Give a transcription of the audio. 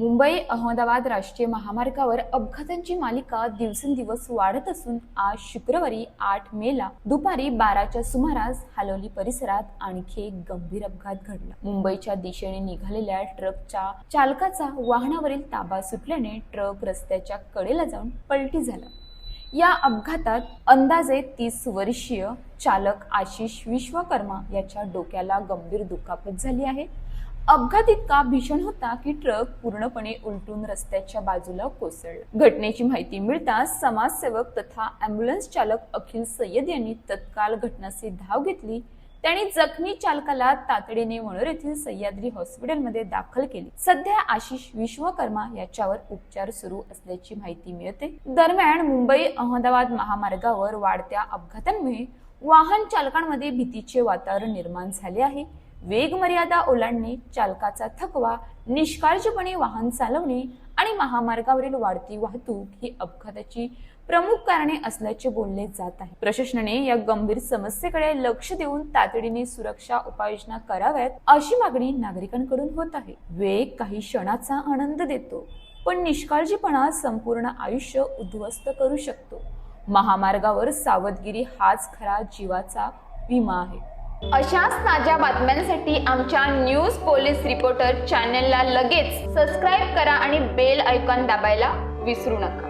मुंबई अहमदाबाद राष्ट्रीय महामार्गावर अपघातांची मालिका दिवसेंदिवस वाढत असून आज शुक्रवारी 8 मेला दुपारी 12च्या सुमारास हालोली परिसरात आणखी एक गंभीर अपघात घडला। मुंबईच्या दिशेने निघालेल्या ट्रकच्या चालकाचा वाहनावरील ताबा सुटल्याने ट्रक रस्त्याच्या कडेला जाऊन पलटी झाला। या अपघातात अंदाजे 30 वर्षीय चालक आशिष विश्वकर्मा याच्या डोक्याला गंभीर दुखापत झाली आहे। अपघात इतका भीषण होता की ट्रक पूर्णपणे उलटून रस्त्याच्या बाजूला कोसळला। घटनेची माहिती मिळताच समाजसेवक तथा ॲम्ब्युलन्स चालक अखिल सय्यद यांनी तत्काळ घटनास्थळी धाव घेतली। त्यांनी जखमी चालकाला तातडीने मनोर येथील सह्याद्री हॉस्पिटलमध्ये दाखल केले। सध्या आशिष विश्वकर्मा याच्यावर उपचार सुरू असल्याची माहिती मिळते। दरम्यान मुंबई अहमदाबाद महामार्गावर वाढत्या अपघातांमुळे वाहन चालकांमध्ये भीतीचे वातावरण निर्माण झाले आहे। वेग मर्यादा ओलांडणे, चालकाचा थकवा, निष्काळजीपणे वाहन चालवणे आणि महामार्गावरील वाढती वाहतूक ही अपघाताची प्रमुख कारणे असल्याचे बोलले जात आहे। प्रशासनाने या गंभीर समस्येकडे लक्ष देऊन तातडीने सुरक्षा उपाययोजना कराव्यात अशी मागणी नागरिकांकडून होत आहे। वेग काही क्षणाचा आनंद देतो, पण निष्काळजीपणा संपूर्ण आयुष्य उद्ध्वस्त करू शकतो। महामार्गावर सावधगिरी हाच खरा जीवाचा विमा आहे। अशाच ताज्या बातम्यांसाठी आमच्या न्यूज पोलीस रिपोर्टर चॅनलला लगेच सबस्क्राईब करा आणि बेल आयकॉन दाबायला विसरू नका।